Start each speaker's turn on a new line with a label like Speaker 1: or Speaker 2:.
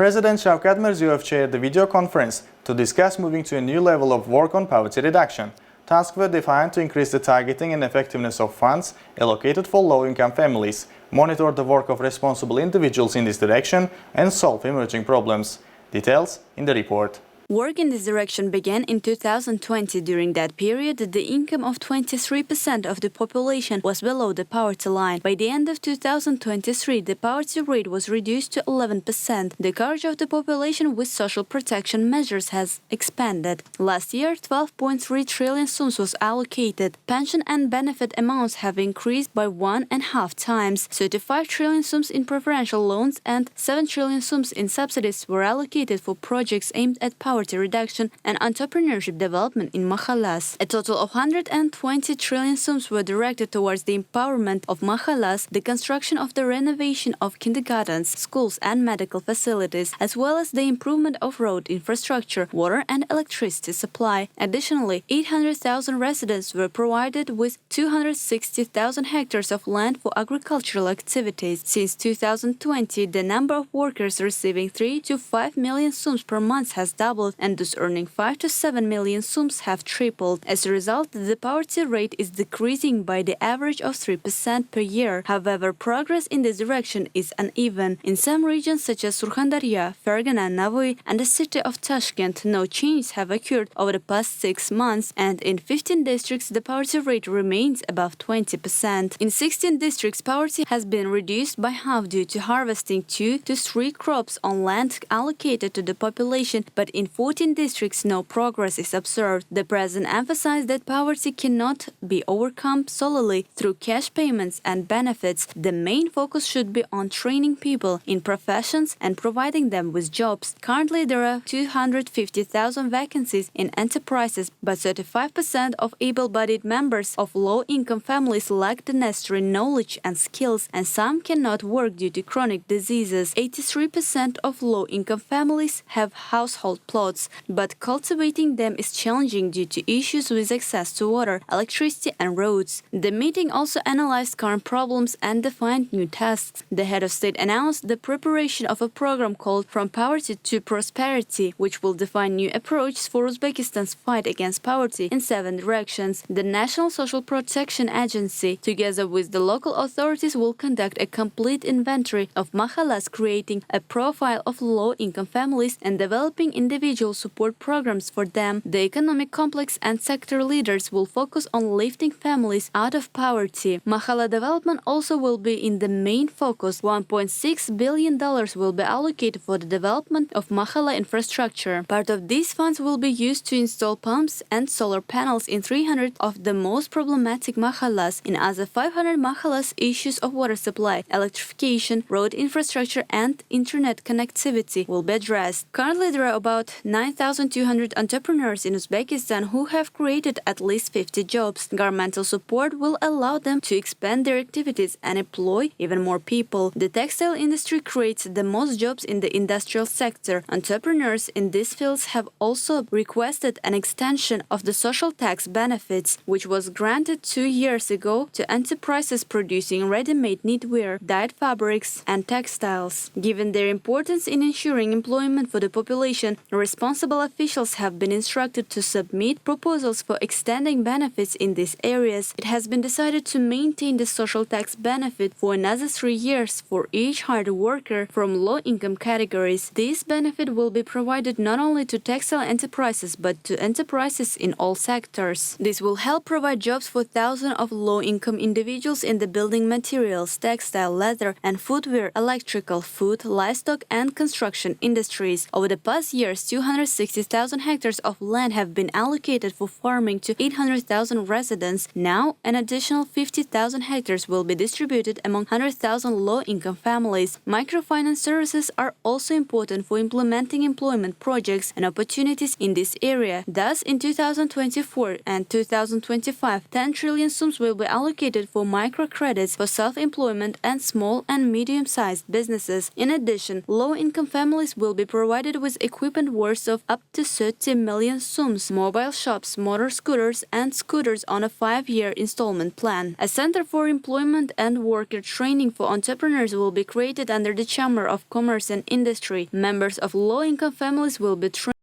Speaker 1: President Shavkat Mirziyoyev chaired the video conference to discuss moving to a new level of work on poverty reduction. Tasks were defined to increase the targeting and effectiveness of funds allocated for low-income families, monitor the work of responsible individuals in this direction, and solve emerging problems. Details in the report.
Speaker 2: Work in this direction began in 2020. During that period, the income of 23% of the population was below the poverty line. By the end of 2023, the poverty rate was reduced to 11%. The coverage of the population with social protection measures has expanded. Last year, 12.3 trillion sums was allocated. Pension and benefit amounts have increased by 1.5 times. 35 trillion sums in preferential loans and 7 trillion sums in subsidies were allocated for projects aimed at poverty reduction and entrepreneurship development in mahallas. A total of 120 trillion sums were directed towards the empowerment of mahallas, the construction of the renovation of kindergartens, schools and medical facilities, as well as the improvement of road infrastructure, water and electricity supply. Additionally, 800,000 residents were provided with 260,000 hectares of land for agricultural activities. Since 2020, the number of workers receiving 3 to 5 million sums per month has doubled, and those earning 5 to 7 million sums have tripled. As a result, the poverty rate is decreasing by the average of 3% per year. However, progress in this direction is uneven. In some regions such as Surkhandarya, Fergana, Navoy, and the city of Tashkent, no changes have occurred over the past 6 months, and in 15 districts the poverty rate remains above 20%. In 16 districts, poverty has been reduced by half due to harvesting 2 to 3 crops on land allocated to the population, but in 14 districts no progress is observed. The president emphasized that poverty cannot be overcome solely through cash payments and benefits. The main focus should be on training people in professions and providing them with jobs. Currently, there are 250,000 vacancies in enterprises, but 35% of able-bodied members of low-income families lack the necessary knowledge and skills, and some cannot work due to chronic diseases. 83% of low-income families have household plots, but cultivating them is challenging due to issues with access to water, electricity and roads. The meeting also analyzed current problems and defined new tasks. The head of state announced the preparation of a program called From Poverty to Prosperity, which will define new approaches for Uzbekistan's fight against poverty in 7 directions. The National Social Protection Agency, together with the local authorities, will conduct a complete inventory of mahallas, creating a profile of low-income families and developing individual support programs for them. The economic complex and sector leaders will focus on lifting families out of poverty. Mahalla development also will be in the main focus. $1.6 billion will be allocated for the development of mahalla infrastructure. Part of these funds will be used to install pumps and solar panels in 300 of the most problematic mahallas. In other 500 mahallas, issues of water supply, electrification, road infrastructure and internet connectivity will be addressed. Currently, there are about 9,200 entrepreneurs in Uzbekistan who have created at least 50 jobs. Governmental support will allow them to expand their activities and employ even more people. The textile industry creates the most jobs in the industrial sector. Entrepreneurs in these fields have also requested an extension of the social tax benefits, which was granted 2 years ago to enterprises producing ready-made knitwear, dyed fabrics, and textiles. Given their importance in ensuring employment for the population, responsible officials have been instructed to submit proposals for extending benefits in these areas. It has been decided to maintain the social tax benefit for another 3 years for each hard worker from low-income categories. This benefit will be provided not only to textile enterprises but to enterprises in all sectors. This will help provide jobs for thousands of low-income individuals in the building materials, textile, leather and footwear, electrical, food, livestock and construction industries. Over the past years, 260,000 hectares of land have been allocated for farming to 800,000 residents. Now, an additional 50,000 hectares will be distributed among 100,000 low-income families. Microfinance services are also important for implementing employment projects and opportunities in this area. Thus, in 2024 and 2025, 10 trillion sums will be allocated for microcredits for self-employment and small and medium-sized businesses. In addition, low-income families will be provided with equipment worth worth of up to 30 million sums, mobile shops, motor scooters, and scooters on a 5-year installment plan. A Center for Employment and Worker Training for Entrepreneurs will be created under the Chamber of Commerce and Industry. Members of low-income families will be trained